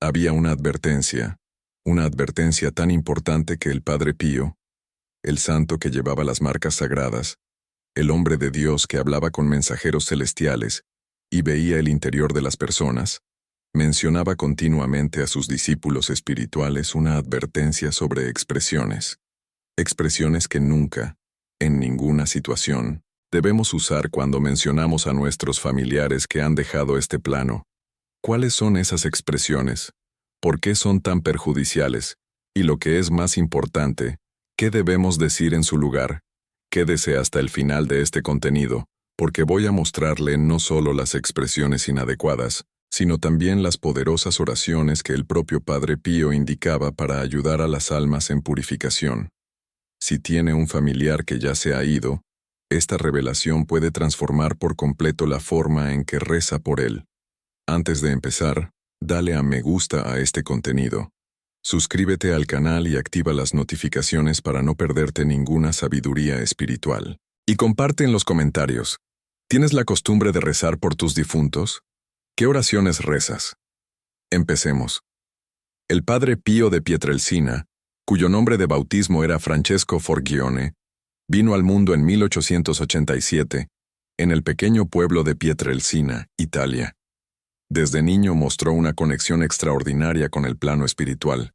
Había una advertencia tan importante que el Padre Pío, el santo que llevaba las marcas sagradas, el hombre de Dios que hablaba con mensajeros celestiales y veía el interior de las personas, mencionaba continuamente a sus discípulos espirituales una advertencia sobre expresiones que nunca, en ninguna situación, debemos usar cuando mencionamos a nuestros familiares que han dejado este plano. ¿Cuáles son esas expresiones? ¿Por qué son tan perjudiciales? Y lo que es más importante, ¿qué debemos decir en su lugar? Quédese hasta el final de este contenido, porque voy a mostrarle no solo las expresiones inadecuadas, sino también las poderosas oraciones que el propio Padre Pío indicaba para ayudar a las almas en purificación. Si tiene un familiar que ya se ha ido, esta revelación puede transformar por completo la forma en que reza por él. Antes de empezar, dale a me gusta a este contenido. Suscríbete al canal y activa las notificaciones para no perderte ninguna sabiduría espiritual. Y comparte en los comentarios. ¿Tienes la costumbre de rezar por tus difuntos? ¿Qué oraciones rezas? Empecemos. El Padre Pío de Pietrelcina, cuyo nombre de bautismo era Francesco Forgione, vino al mundo en 1887, en el pequeño pueblo de Pietrelcina, Italia. Desde niño mostró una conexión extraordinaria con el plano espiritual.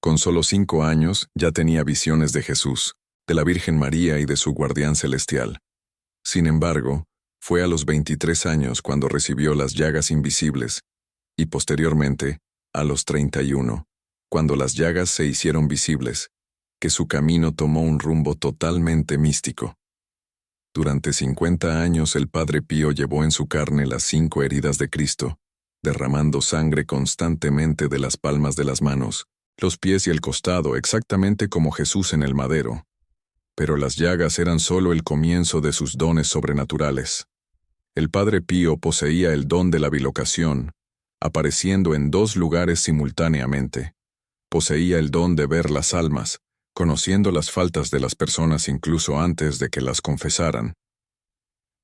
Con solo 5 años ya tenía visiones de Jesús, de la Virgen María y de su guardián celestial. Sin embargo, fue a los 23 años cuando recibió las llagas invisibles, y posteriormente, a los 31, cuando las llagas se hicieron visibles, que su camino tomó un rumbo totalmente místico. Durante 50 años el Padre Pío llevó en su carne las 5 heridas de Cristo, derramando sangre constantemente de las palmas de las manos, los pies y el costado exactamente como Jesús en el madero. Pero las llagas eran solo el comienzo de sus dones sobrenaturales. El Padre Pío poseía el don de la bilocación, apareciendo en 2 lugares simultáneamente. Poseía el don de ver las almas, conociendo las faltas de las personas incluso antes de que las confesaran.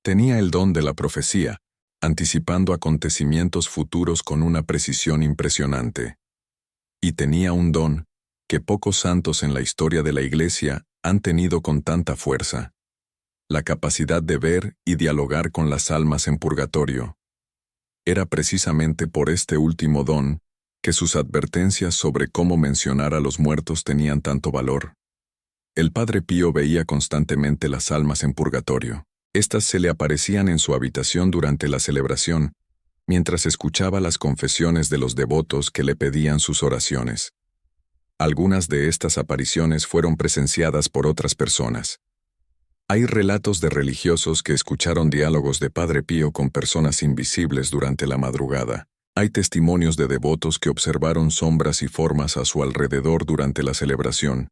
Tenía el don de la profecía, anticipando acontecimientos futuros con una precisión impresionante. Y tenía un don que pocos santos en la historia de la Iglesia han tenido con tanta fuerza: la capacidad de ver y dialogar con las almas en purgatorio. Era precisamente por este último don que sus advertencias sobre cómo mencionar a los muertos tenían tanto valor. El Padre Pío veía constantemente las almas en purgatorio. Estas se le aparecían en su habitación durante la celebración, mientras escuchaba las confesiones de los devotos que le pedían sus oraciones. Algunas de estas apariciones fueron presenciadas por otras personas. Hay relatos de religiosos que escucharon diálogos de Padre Pío con personas invisibles durante la madrugada. Hay testimonios de devotos que observaron sombras y formas a su alrededor durante la celebración.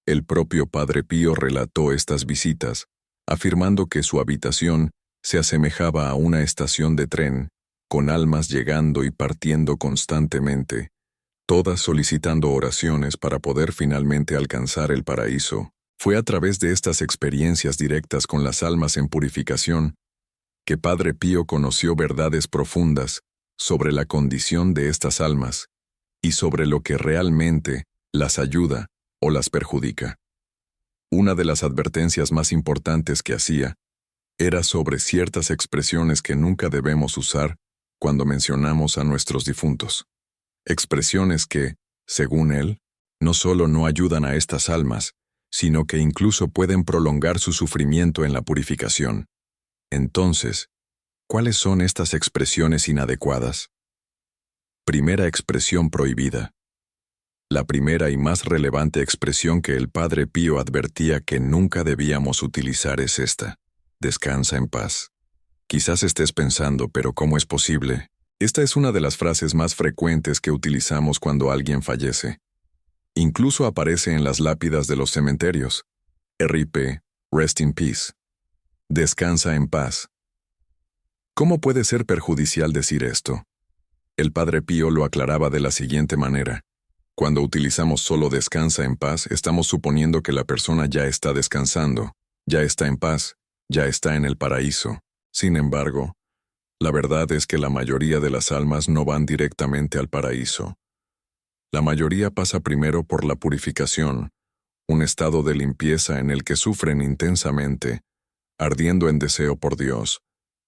El propio Padre Pío relató estas visitas, afirmando que su habitación se asemejaba a una estación de tren, con almas llegando y partiendo constantemente, todas solicitando oraciones para poder finalmente alcanzar el paraíso. Fue a través de estas experiencias directas con las almas en purificación que Padre Pío conoció verdades profundas sobre la condición de estas almas y sobre lo que realmente las ayuda o las perjudica. Una de las advertencias más importantes que hacía era sobre ciertas expresiones que nunca debemos usar cuando mencionamos a nuestros difuntos. Expresiones que, según él, no solo no ayudan a estas almas, sino que incluso pueden prolongar su sufrimiento en la purificación. Entonces, ¿cuáles son estas expresiones inadecuadas? Primera expresión prohibida. La primera y más relevante expresión que el Padre Pío advertía que nunca debíamos utilizar es esta: descansa en paz. Quizás estés pensando, ¿pero cómo es posible? Esta es una de las frases más frecuentes que utilizamos cuando alguien fallece. Incluso aparece en las lápidas de los cementerios. R.I.P. Rest in Peace. Descansa en paz. ¿Cómo puede ser perjudicial decir esto? El Padre Pío lo aclaraba de la siguiente manera: cuando utilizamos solo descansa en paz, estamos suponiendo que la persona ya está descansando, ya está en paz, ya está en el paraíso. Sin embargo, la verdad es que la mayoría de las almas no van directamente al paraíso, La mayoría pasa primero por la purificación, un estado de limpieza en el que sufren intensamente, ardiendo en deseo por Dios,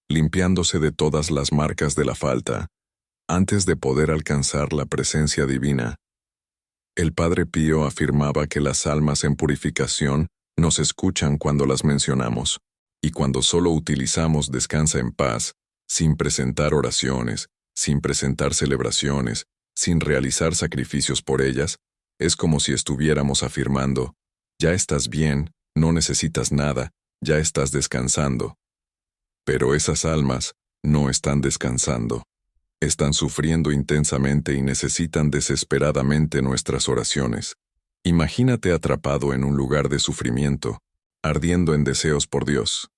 limpiándose de todas las marcas de la falta, antes de poder alcanzar la presencia divina. El Padre Pío afirmaba que las almas en purificación nos escuchan cuando las mencionamos, y cuando solo utilizamos descansa en paz, sin presentar oraciones, sin presentar celebraciones, sin realizar sacrificios por ellas, es como si estuviéramos afirmando, ya estás bien, no necesitas nada, ya estás descansando. Pero esas almas no están descansando. Están sufriendo intensamente y necesitan desesperadamente nuestras oraciones. Imagínate atrapado en un lugar de sufrimiento, ardiendo en deseos por Dios.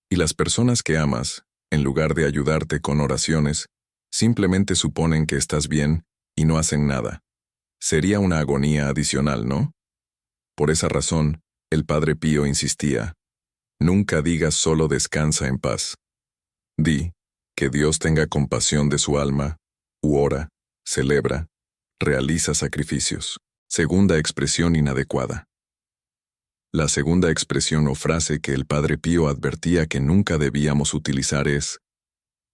Y las personas que amas, en lugar de ayudarte con oraciones, simplemente suponen que estás bien y no hacen nada. Sería una agonía adicional, ¿no? Por esa razón, el Padre Pío insistía, nunca digas solo descansa en paz. Di, que Dios tenga compasión de su alma, ora, celebra, realiza sacrificios. Segunda expresión inadecuada. La segunda expresión o frase que el Padre Pío advertía que nunca debíamos utilizar es,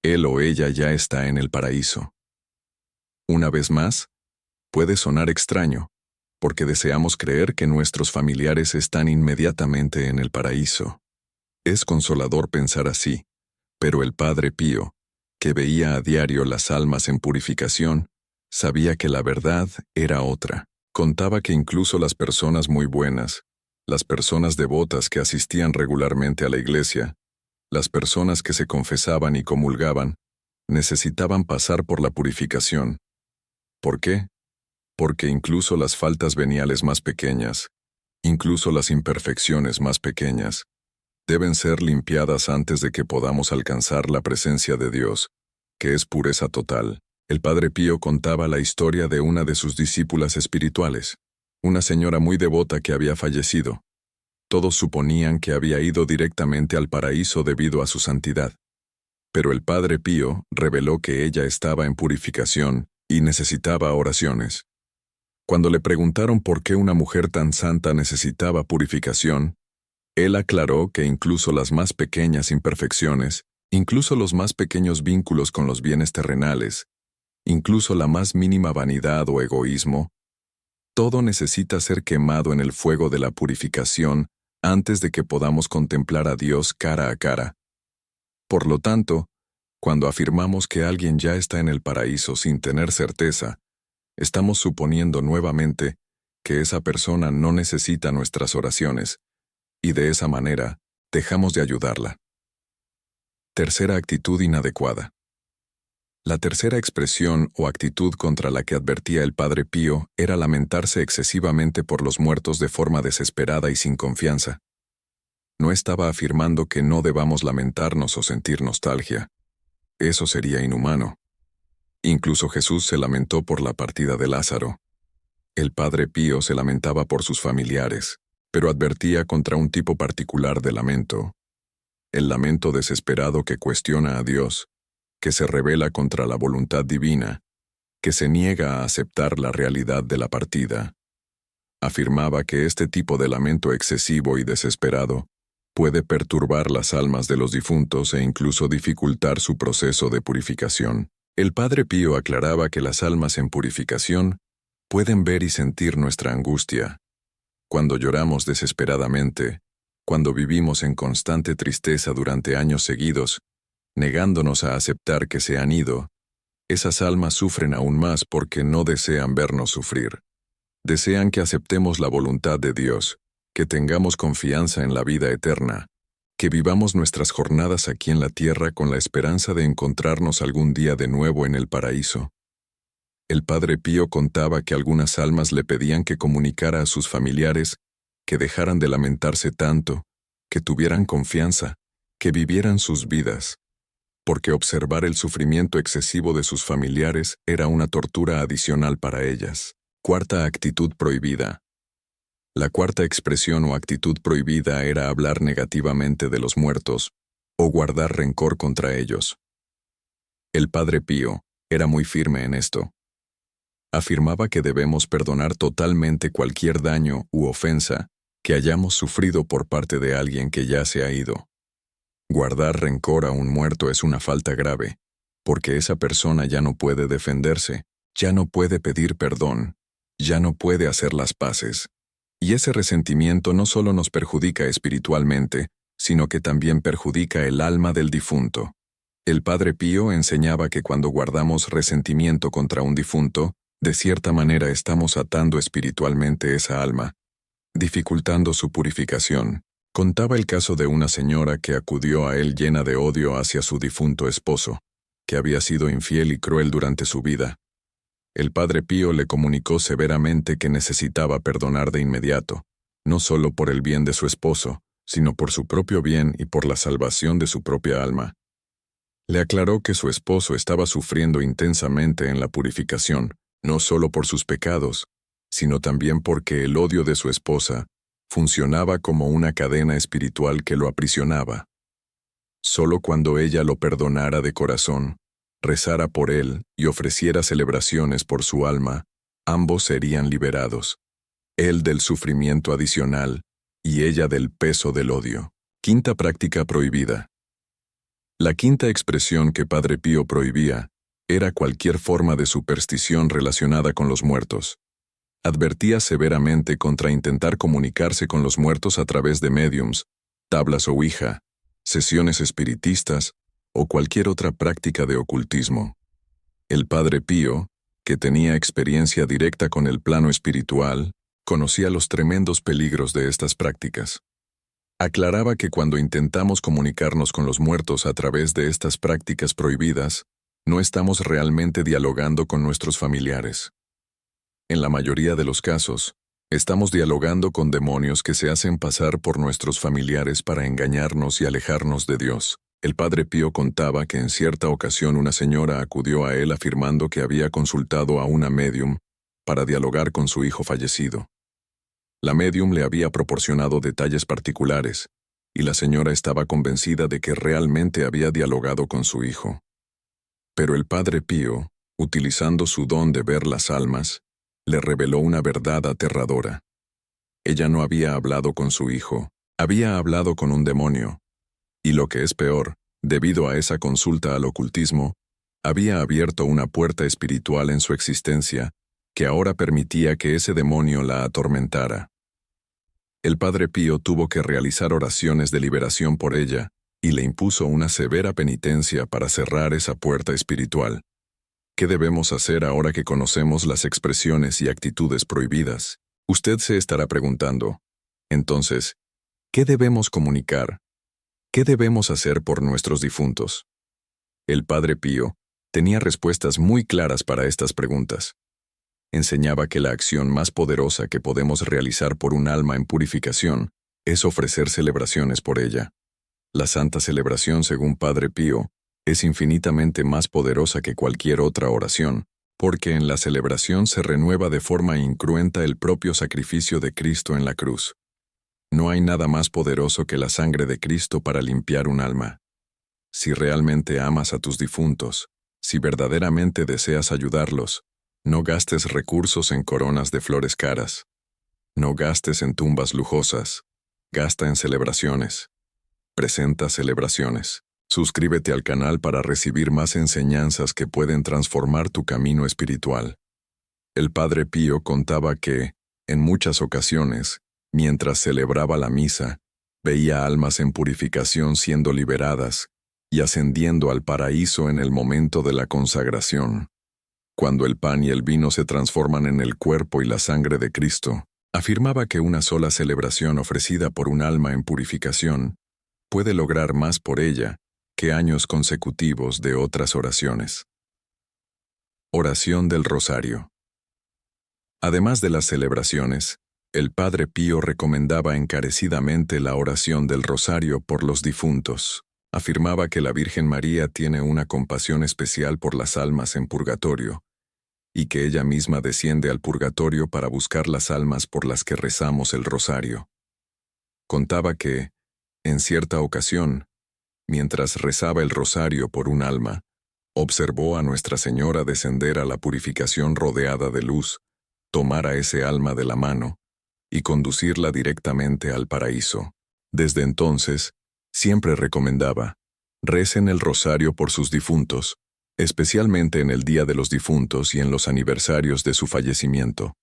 él o ella ya está en el paraíso. Una vez más, puede sonar extraño, porque deseamos creer que nuestros familiares están inmediatamente en el paraíso. Es consolador pensar así, pero el Padre Pío, que veía a diario las almas en purificación, sabía que la verdad era otra. Contaba que incluso las personas muy buenas, las personas devotas que asistían regularmente a la iglesia, las personas que se confesaban y comulgaban, necesitaban pasar por la purificación. ¿Por qué? Porque incluso las faltas veniales más pequeñas, incluso las imperfecciones más pequeñas, deben ser limpiadas antes de que podamos alcanzar la presencia de Dios, que es pureza total. El Padre Pío contaba la historia de una de sus discípulas espirituales, una señora muy devota que había fallecido. Todos suponían que había ido directamente al paraíso debido a su santidad. Pero el Padre Pío reveló que ella estaba en purificación y necesitaba oraciones. Cuando le preguntaron por qué una mujer tan santa necesitaba purificación, él aclaró que incluso las más pequeñas imperfecciones, incluso los más pequeños vínculos con los bienes terrenales, incluso la más mínima vanidad o egoísmo, todo necesita ser quemado en el fuego de la purificación antes de que podamos contemplar a Dios cara a cara. Por lo tanto, cuando afirmamos que alguien ya está en el paraíso sin tener certeza, estamos suponiendo nuevamente que esa persona no necesita nuestras oraciones, y de esa manera, dejamos de ayudarla. Tercera actitud inadecuada. La tercera expresión o actitud contra la que advertía el Padre Pío era lamentarse excesivamente por los muertos de forma desesperada y sin confianza. No estaba afirmando que no debamos lamentarnos o sentir nostalgia. Eso sería inhumano. Incluso Jesús se lamentó por la partida de Lázaro. El Padre Pío se lamentaba por sus familiares, pero advertía contra un tipo particular de lamento. El lamento desesperado que cuestiona a Dios, que se rebela contra la voluntad divina, que se niega a aceptar la realidad de la partida. Afirmaba que este tipo de lamento excesivo y desesperado puede perturbar las almas de los difuntos e incluso dificultar su proceso de purificación. El Padre Pío aclaraba que las almas en purificación pueden ver y sentir nuestra angustia. Cuando lloramos desesperadamente, cuando vivimos en constante tristeza durante años seguidos, negándonos a aceptar que se han ido, esas almas sufren aún más porque no desean vernos sufrir. Desean que aceptemos la voluntad de Dios, que tengamos confianza en la vida eterna, que vivamos nuestras jornadas aquí en la tierra con la esperanza de encontrarnos algún día de nuevo en el paraíso. El Padre Pío contaba que algunas almas le pedían que comunicara a sus familiares que dejaran de lamentarse tanto, que tuvieran confianza, que vivieran sus vidas, porque observar el sufrimiento excesivo de sus familiares era una tortura adicional para ellas. Cuarta actitud prohibida. La cuarta expresión o actitud prohibida era hablar negativamente de los muertos o guardar rencor contra ellos. El Padre Pío era muy firme en esto. Afirmaba que debemos perdonar totalmente cualquier daño u ofensa que hayamos sufrido por parte de alguien que ya se ha ido. Guardar rencor a un muerto es una falta grave, porque esa persona ya no puede defenderse, ya no puede pedir perdón, ya no puede hacer las paces. Y ese resentimiento no solo nos perjudica espiritualmente, sino que también perjudica el alma del difunto. El Padre Pío enseñaba que cuando guardamos resentimiento contra un difunto, de cierta manera estamos atando espiritualmente esa alma, dificultando su purificación. Contaba el caso de una señora que acudió a él llena de odio hacia su difunto esposo, que había sido infiel y cruel durante su vida. El Padre Pío le comunicó severamente que necesitaba perdonar de inmediato, no solo por el bien de su esposo, sino por su propio bien y por la salvación de su propia alma. Le aclaró que su esposo estaba sufriendo intensamente en la purificación, no solo por sus pecados, sino también porque el odio de su esposa funcionaba como una cadena espiritual que lo aprisionaba. Solo cuando ella lo perdonara de corazón, rezara por él y ofreciera celebraciones por su alma, ambos serían liberados. Él del sufrimiento adicional y ella del peso del odio. Quinta práctica prohibida. La quinta expresión que Padre Pío prohibía era cualquier forma de superstición relacionada con los muertos. Advertía severamente contra intentar comunicarse con los muertos a través de médiums, tablas o ouija, sesiones espiritistas o cualquier otra práctica de ocultismo. El Padre Pío, que tenía experiencia directa con el plano espiritual, conocía los tremendos peligros de estas prácticas. Aclaraba que cuando intentamos comunicarnos con los muertos a través de estas prácticas prohibidas, no estamos realmente dialogando con nuestros familiares. En la mayoría de los casos, estamos dialogando con demonios que se hacen pasar por nuestros familiares para engañarnos y alejarnos de Dios. El Padre Pío contaba que en cierta ocasión una señora acudió a él afirmando que había consultado a una médium para dialogar con su hijo fallecido. La médium le había proporcionado detalles particulares, y la señora estaba convencida de que realmente había dialogado con su hijo. Pero el Padre Pío, utilizando su don de ver las almas, le reveló una verdad aterradora. Ella no había hablado con su hijo, había hablado con un demonio. Y lo que es peor, debido a esa consulta al ocultismo, había abierto una puerta espiritual en su existencia que ahora permitía que ese demonio la atormentara. El Padre Pío tuvo que realizar oraciones de liberación por ella y le impuso una severa penitencia para cerrar esa puerta espiritual. ¿Qué debemos hacer ahora que conocemos las expresiones y actitudes prohibidas? Usted se estará preguntando, entonces, ¿qué debemos comunicar? ¿Qué debemos hacer por nuestros difuntos? El Padre Pío tenía respuestas muy claras para estas preguntas. Enseñaba que la acción más poderosa que podemos realizar por un alma en purificación es ofrecer celebraciones por ella. La santa celebración, según Padre Pío, es infinitamente más poderosa que cualquier otra oración, porque en la celebración se renueva de forma incruenta el propio sacrificio de Cristo en la cruz. No hay nada más poderoso que la sangre de Cristo para limpiar un alma. Si realmente amas a tus difuntos, si verdaderamente deseas ayudarlos, no gastes recursos en coronas de flores caras. No gastes en tumbas lujosas. Gasta en celebraciones. Presenta celebraciones. Suscríbete al canal para recibir más enseñanzas que pueden transformar tu camino espiritual. El Padre Pío contaba que, en muchas ocasiones, mientras celebraba la misa, veía almas en purificación siendo liberadas y ascendiendo al paraíso en el momento de la consagración. Cuando el pan y el vino se transforman en el cuerpo y la sangre de Cristo, afirmaba que una sola celebración ofrecida por un alma en purificación puede lograr más por ella que años consecutivos de otras oraciones. Oración del Rosario. Además de las celebraciones, el Padre Pío recomendaba encarecidamente la oración del Rosario por los difuntos. Afirmaba que la Virgen María tiene una compasión especial por las almas en purgatorio, y que ella misma desciende al purgatorio para buscar las almas por las que rezamos el rosario. Contaba que, en cierta ocasión, mientras rezaba el rosario por un alma, Observó a Nuestra Señora descender a la purificación rodeada de luz, tomar a ese alma de la mano y conducirla directamente al paraíso. Desde entonces, siempre recomendaba: recen el rosario por sus difuntos, especialmente en el Día de los Difuntos y en los aniversarios de su fallecimiento.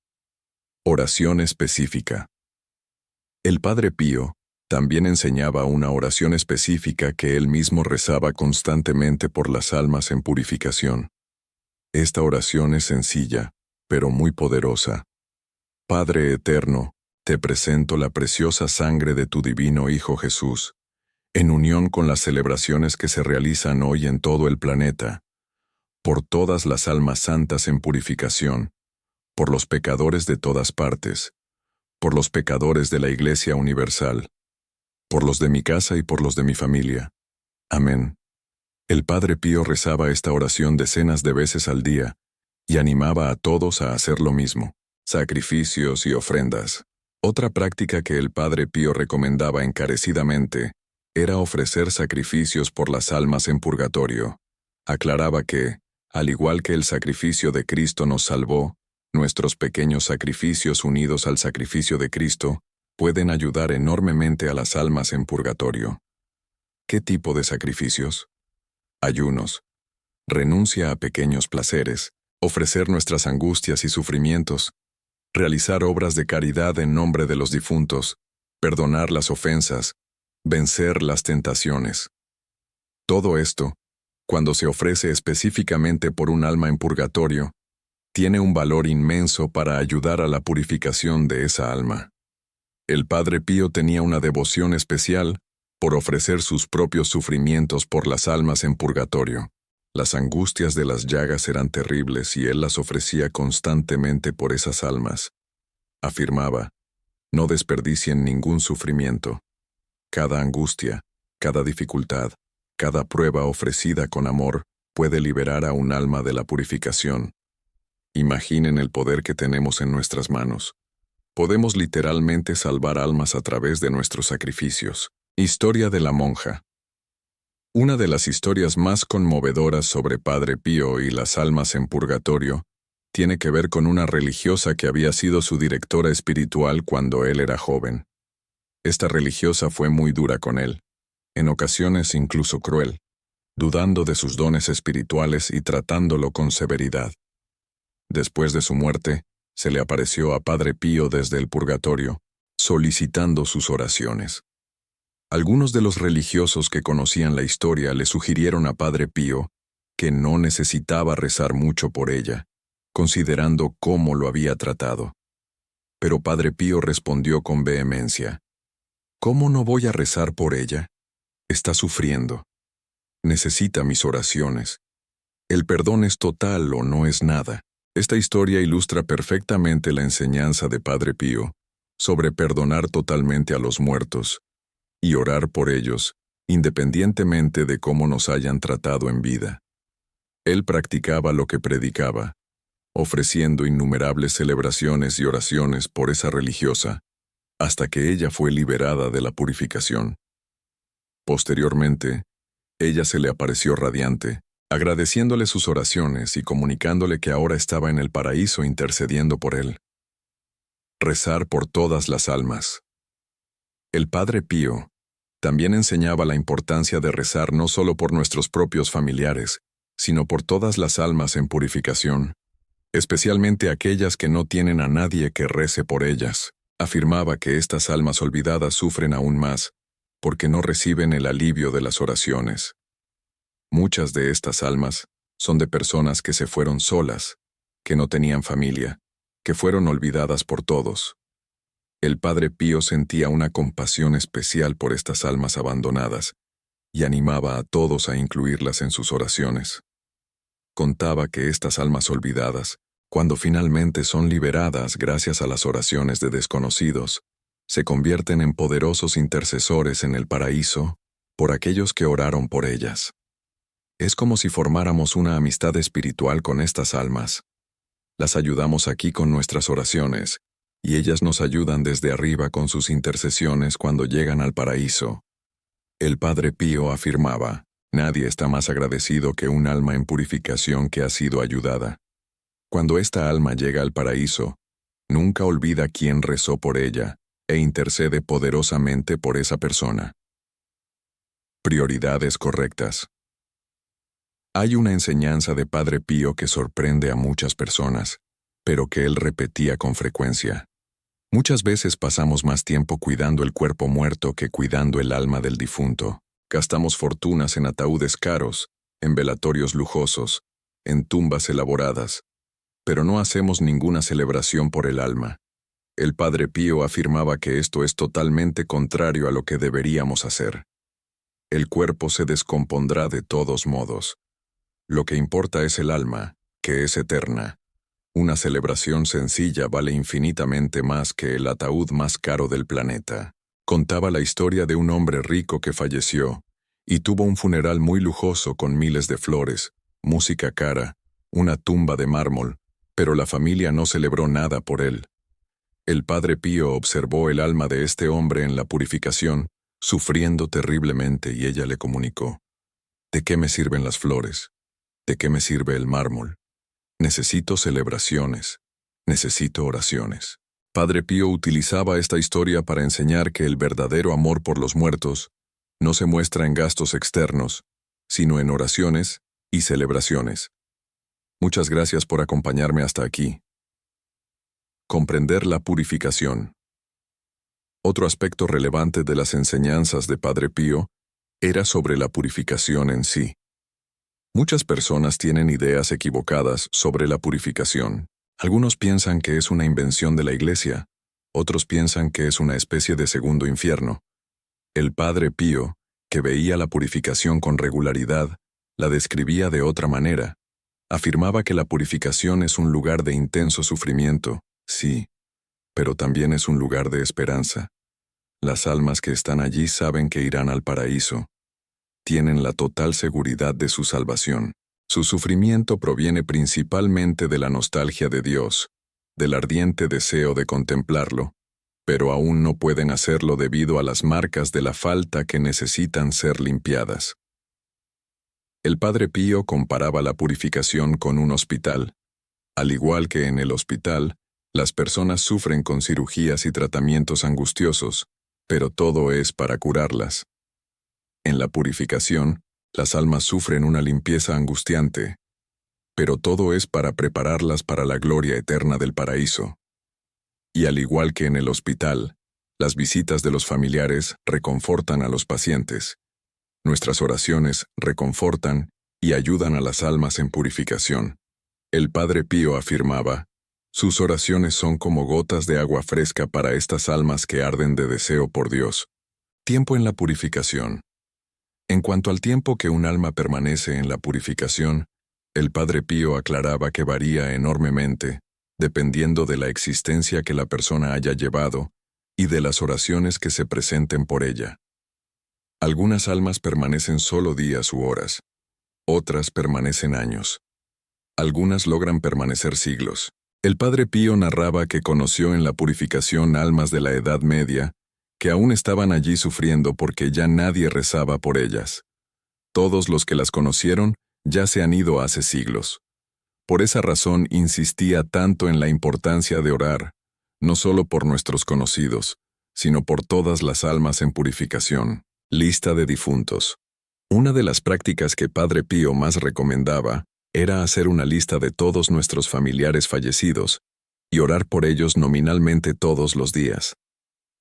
Oración específica. El Padre Pío también enseñaba una oración específica que él mismo rezaba constantemente por las almas en purificación. Esta oración es sencilla, pero muy poderosa. Padre eterno, te presento la preciosa sangre de tu divino Hijo Jesús, en unión con las celebraciones que se realizan hoy en todo el planeta, por todas las almas santas en purificación, por los pecadores de todas partes, por los pecadores de la Iglesia Universal, por los de mi casa y por los de mi familia. Amén. El Padre Pío rezaba esta oración decenas de veces al día y animaba a todos a hacer lo mismo. Sacrificios y ofrendas. Otra práctica que el Padre Pío recomendaba encarecidamente era ofrecer sacrificios por las almas en purgatorio. Aclaraba que, al igual que el sacrificio de Cristo nos salvó, nuestros pequeños sacrificios unidos al sacrificio de Cristo pueden ayudar enormemente a las almas en purgatorio. ¿Qué tipo de sacrificios? Ayunos. Renuncia a pequeños placeres, ofrecer nuestras angustias y sufrimientos, realizar obras de caridad en nombre de los difuntos, perdonar las ofensas, vencer las tentaciones. Todo esto, cuando se ofrece específicamente por un alma en purgatorio, tiene un valor inmenso para ayudar a la purificación de esa alma. El Padre Pío tenía una devoción especial por ofrecer sus propios sufrimientos por las almas en purgatorio. Las angustias de las llagas eran terribles y él las ofrecía constantemente por esas almas. Afirmaba: no desperdicien ningún sufrimiento. Cada angustia, cada dificultad, cada prueba ofrecida con amor puede liberar a un alma de la purificación. Imaginen el poder que tenemos en nuestras manos. Podemos literalmente salvar almas a través de nuestros sacrificios. Historia de la monja. Una de las historias más conmovedoras sobre Padre Pío y las almas en purgatorio tiene que ver con una religiosa que había sido su directora espiritual cuando él era joven. Esta religiosa fue muy dura con él, en ocasiones incluso cruel, dudando de sus dones espirituales y tratándolo con severidad. Después de su muerte, se le apareció a Padre Pío desde el purgatorio, solicitando sus oraciones. Algunos de los religiosos que conocían la historia le sugirieron a Padre Pío que no necesitaba rezar mucho por ella, considerando cómo lo había tratado. Pero Padre Pío respondió con vehemencia: ¿cómo no voy a rezar por ella? Está sufriendo. Necesita mis oraciones. El perdón es total o no es nada. Esta historia ilustra perfectamente la enseñanza de Padre Pío sobre perdonar totalmente a los muertos y orar por ellos, independientemente de cómo nos hayan tratado en vida. Él practicaba lo que predicaba, ofreciendo innumerables celebraciones y oraciones por esa religiosa, hasta que ella fue liberada de la purificación. Posteriormente, ella se le apareció radiante, agradeciéndole sus oraciones y comunicándole que ahora estaba en el paraíso intercediendo por él. Rezar por todas las almas. El Padre Pío también enseñaba la importancia de rezar no solo por nuestros propios familiares, sino por todas las almas en purificación, especialmente aquellas que no tienen a nadie que rece por ellas. Afirmaba que estas almas olvidadas sufren aún más, porque no reciben el alivio de las oraciones. Muchas de estas almas son de personas que se fueron solas, que no tenían familia, que fueron olvidadas por todos. El Padre Pío sentía una compasión especial por estas almas abandonadas y animaba a todos a incluirlas en sus oraciones. Contaba que estas almas olvidadas, cuando finalmente son liberadas gracias a las oraciones de desconocidos, se convierten en poderosos intercesores en el paraíso por aquellos que oraron por ellas. Es como si formáramos una amistad espiritual con estas almas. Las ayudamos aquí con nuestras oraciones, y ellas nos ayudan desde arriba con sus intercesiones cuando llegan al paraíso. El Padre Pío afirmaba: Nadie está más agradecido que un alma en purificación que ha sido ayudada. Cuando esta alma llega al paraíso, nunca olvida quién rezó por ella e intercede poderosamente por esa persona. Prioridades correctas. Hay una enseñanza de Padre Pío que sorprende a muchas personas, pero que él repetía con frecuencia. Muchas veces pasamos más tiempo cuidando el cuerpo muerto que cuidando el alma del difunto. Gastamos fortunas en ataúdes caros, en velatorios lujosos, en tumbas elaboradas, pero no hacemos ninguna celebración por el alma. El Padre Pío afirmaba que esto es totalmente contrario a lo que deberíamos hacer. El cuerpo se descompondrá de todos modos. Lo que importa es el alma, que es eterna. Una celebración sencilla vale infinitamente más que el ataúd más caro del planeta. Contaba la historia de un hombre rico que falleció y tuvo un funeral muy lujoso con miles de flores, música cara, una tumba de mármol, pero la familia no celebró nada por él. El Padre Pío observó el alma de este hombre en la purificación, sufriendo terriblemente, y ella le comunicó: ¿de qué me sirven las flores? ¿De qué me sirve el mármol? Necesito celebraciones, necesito oraciones. Padre Pío utilizaba esta historia para enseñar que el verdadero amor por los muertos no se muestra en gastos externos, sino en oraciones y celebraciones. Muchas gracias por acompañarme hasta aquí. Comprender la purificación. Otro aspecto relevante de las enseñanzas de Padre Pío era sobre la purificación en sí. Muchas personas tienen ideas equivocadas sobre la purificación. Algunos piensan que es una invención de la Iglesia, otros piensan que es una especie de segundo infierno. El Padre Pío, que veía la purificación con regularidad, la describía de otra manera. Afirmaba que la purificación es un lugar de intenso sufrimiento, sí, pero también es un lugar de esperanza. Las almas que están allí saben que irán al paraíso. Tienen la total seguridad de su salvación. Su sufrimiento proviene principalmente de la nostalgia de Dios, del ardiente deseo de contemplarlo, pero aún no pueden hacerlo debido a las marcas de la falta que necesitan ser limpiadas. El Padre Pío comparaba la purificación con un hospital. Al igual que en el hospital, las personas sufren con cirugías y tratamientos angustiosos, pero todo es para curarlas. En la purificación, las almas sufren una limpieza angustiante, pero todo es para prepararlas para la gloria eterna del paraíso. Y al igual que en el hospital, las visitas de los familiares reconfortan a los pacientes. Nuestras oraciones reconfortan y ayudan a las almas en purificación. El Padre Pío afirmaba: sus oraciones son como gotas de agua fresca para estas almas que arden de deseo por Dios. Tiempo en la purificación. En cuanto al tiempo que un alma permanece en la purificación, el Padre Pío aclaraba que varía enormemente, dependiendo de la existencia que la persona haya llevado y de las oraciones que se presenten por ella. Algunas almas permanecen solo días u horas, otras permanecen años. Algunas logran permanecer siglos. El Padre Pío narraba que conoció en la purificación almas de la Edad Media que aún estaban allí sufriendo porque ya nadie rezaba por ellas. Todos los que las conocieron ya se han ido hace siglos. Por esa razón insistía tanto en la importancia de orar, no solo por nuestros conocidos, sino por todas las almas en purificación. Lista de difuntos. Una de las prácticas que Padre Pío más recomendaba era hacer una lista de todos nuestros familiares fallecidos y orar por ellos nominalmente todos los días.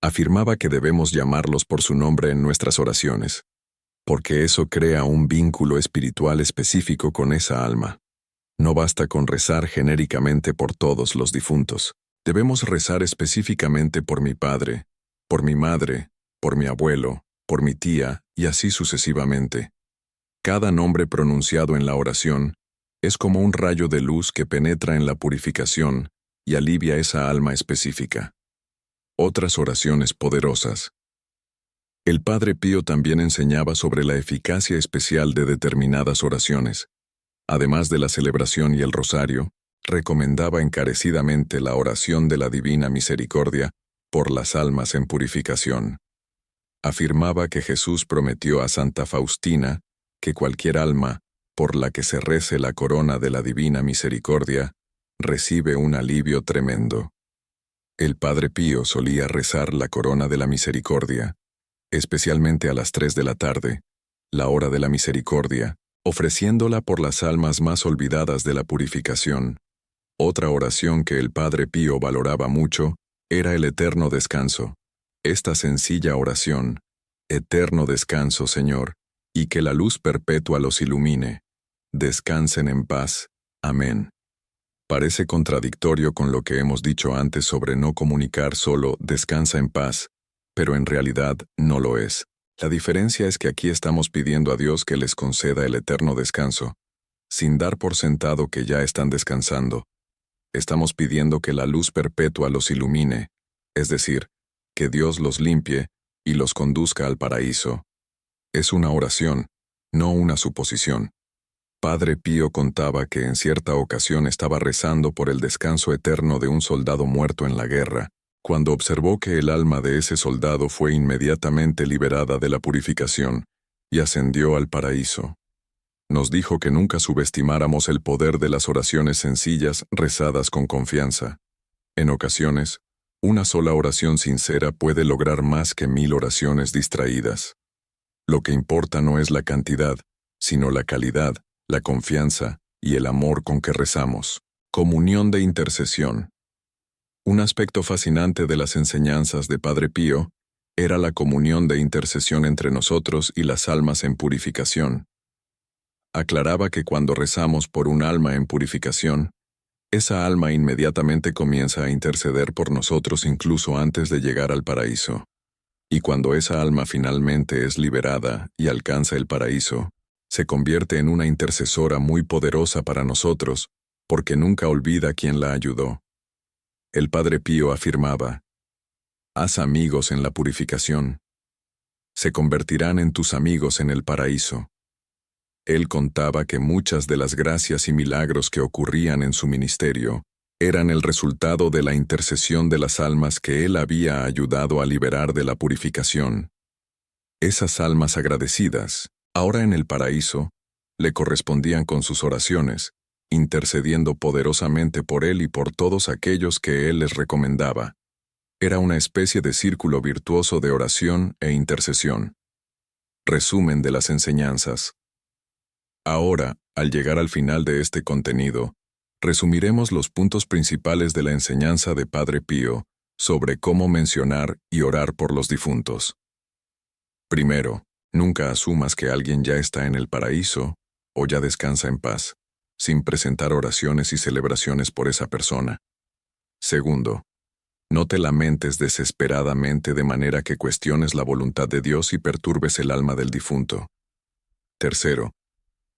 Afirmaba que debemos llamarlos por su nombre en nuestras oraciones, porque eso crea un vínculo espiritual específico con esa alma. No basta con rezar genéricamente por todos los difuntos. Debemos rezar específicamente por mi padre, por mi madre, por mi abuelo, por mi tía, y así sucesivamente. Cada nombre pronunciado en la oración es como un rayo de luz que penetra en la purificación y alivia esa alma específica. Otras oraciones poderosas. El Padre Pío también enseñaba sobre la eficacia especial de determinadas oraciones. Además de la celebración y el rosario, recomendaba encarecidamente la oración de la Divina Misericordia por las almas en purificación. Afirmaba que Jesús prometió a Santa Faustina que cualquier alma, por la que se rece la corona de la divina misericordia, recibe un alivio tremendo. El Padre Pío solía rezar la corona de la misericordia, especialmente a las 3 de la tarde, la hora de la misericordia, ofreciéndola por las almas más olvidadas de la purificación. Otra oración que el Padre Pío valoraba mucho era el eterno descanso. Esta sencilla oración: eterno descanso, Señor, y que la luz perpetua los ilumine. Descansen en paz. Amén. Parece contradictorio con lo que hemos dicho antes sobre no comunicar solo descansa en paz, pero en realidad no lo es. La diferencia es que aquí estamos pidiendo a Dios que les conceda el eterno descanso, sin dar por sentado que ya están descansando. Estamos pidiendo que la luz perpetua los ilumine, es decir, que Dios los limpie y los conduzca al paraíso. Es una oración, no una suposición. Padre Pío contaba que en cierta ocasión estaba rezando por el descanso eterno de un soldado muerto en la guerra, cuando observó que el alma de ese soldado fue inmediatamente liberada de la purificación y ascendió al paraíso. Nos dijo que nunca subestimáramos el poder de las oraciones sencillas rezadas con confianza. En ocasiones, una sola oración sincera puede lograr más que 1000 oraciones distraídas. Lo que importa no es la cantidad, sino la calidad, la confianza y el amor con que rezamos. Comunión de intercesión. Un aspecto fascinante de las enseñanzas de Padre Pío era la comunión de intercesión entre nosotros y las almas en purificación. Aclaraba que cuando rezamos por un alma en purificación, esa alma inmediatamente comienza a interceder por nosotros incluso antes de llegar al paraíso. Y cuando esa alma finalmente es liberada y alcanza el paraíso, se convierte en una intercesora muy poderosa para nosotros, porque nunca olvida quien la ayudó. El Padre Pío afirmaba: haz amigos en la purificación. Se convertirán en tus amigos en el paraíso. Él contaba que muchas de las gracias y milagros que ocurrían en su ministerio eran el resultado de la intercesión de las almas que él había ayudado a liberar de la purificación. Esas almas agradecidas, ahora en el paraíso, le correspondían con sus oraciones, intercediendo poderosamente por él y por todos aquellos que él les recomendaba. Era una especie de círculo virtuoso de oración e intercesión. Resumen de las enseñanzas. Ahora, al llegar al final de este contenido, resumiremos los puntos principales de la enseñanza de Padre Pío sobre cómo mencionar y orar por los difuntos. Primero, nunca asumas que alguien ya está en el paraíso o ya descansa en paz, sin presentar oraciones y celebraciones por esa persona. Segundo, no te lamentes desesperadamente de manera que cuestiones la voluntad de Dios y perturbes el alma del difunto. Tercero,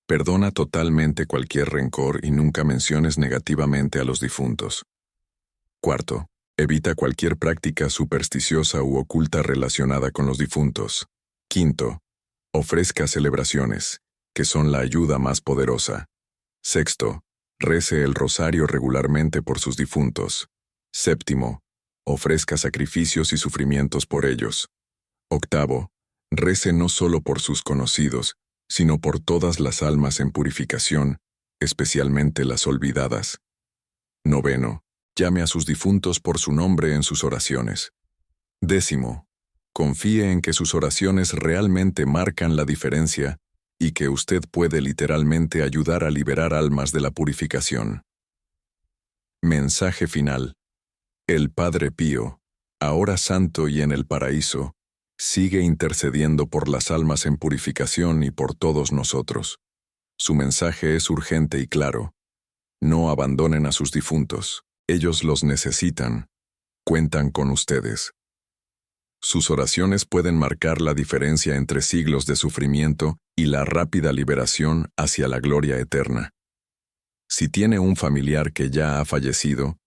perdona totalmente cualquier rencor y nunca menciones negativamente a los difuntos. Cuarto, evita cualquier práctica supersticiosa u oculta relacionada con los difuntos. Quinto, ofrezca celebraciones, que son la ayuda más poderosa. Sexto, rece el rosario regularmente por sus difuntos. Séptimo, ofrezca sacrificios y sufrimientos por ellos. Octavo, rece no solo por sus conocidos, sino por todas las almas en purificación, especialmente las olvidadas. Noveno, llame a sus difuntos por su nombre en sus oraciones. Décimo, confíe en que sus oraciones realmente marcan la diferencia y que usted puede literalmente ayudar a liberar almas de la purificación. Mensaje final. El Padre Pío, ahora santo y en el paraíso, sigue intercediendo por las almas en purificación y por todos nosotros. Su mensaje es urgente y claro. No abandonen a sus difuntos. Ellos los necesitan. Cuentan con ustedes. Sus oraciones pueden marcar la diferencia entre siglos de sufrimiento y la rápida liberación hacia la gloria eterna. Si tiene un familiar que ya ha fallecido,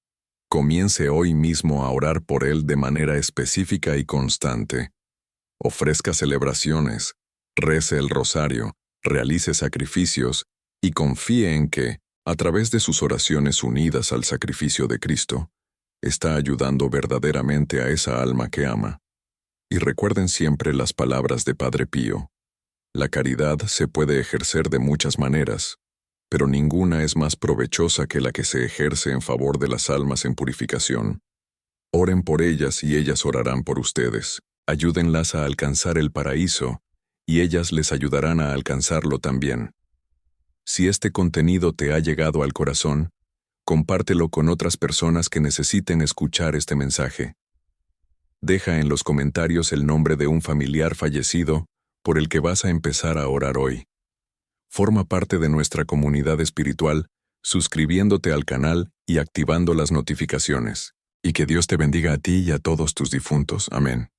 comience hoy mismo a orar por él de manera específica y constante. Ofrezca celebraciones, rece el rosario, realice sacrificios y confíe en que, a través de sus oraciones unidas al sacrificio de Cristo, está ayudando verdaderamente a esa alma que ama. Y recuerden siempre las palabras de Padre Pío. La caridad se puede ejercer de muchas maneras, pero ninguna es más provechosa que la que se ejerce en favor de las almas en purificación. Oren por ellas y ellas orarán por ustedes. Ayúdenlas a alcanzar el paraíso, y ellas les ayudarán a alcanzarlo también. Si este contenido te ha llegado al corazón, compártelo con otras personas que necesiten escuchar este mensaje. Deja en los comentarios el nombre de un familiar fallecido por el que vas a empezar a orar hoy. Forma parte de nuestra comunidad espiritual, suscribiéndote al canal y activando las notificaciones. Y que Dios te bendiga a ti y a todos tus difuntos. Amén.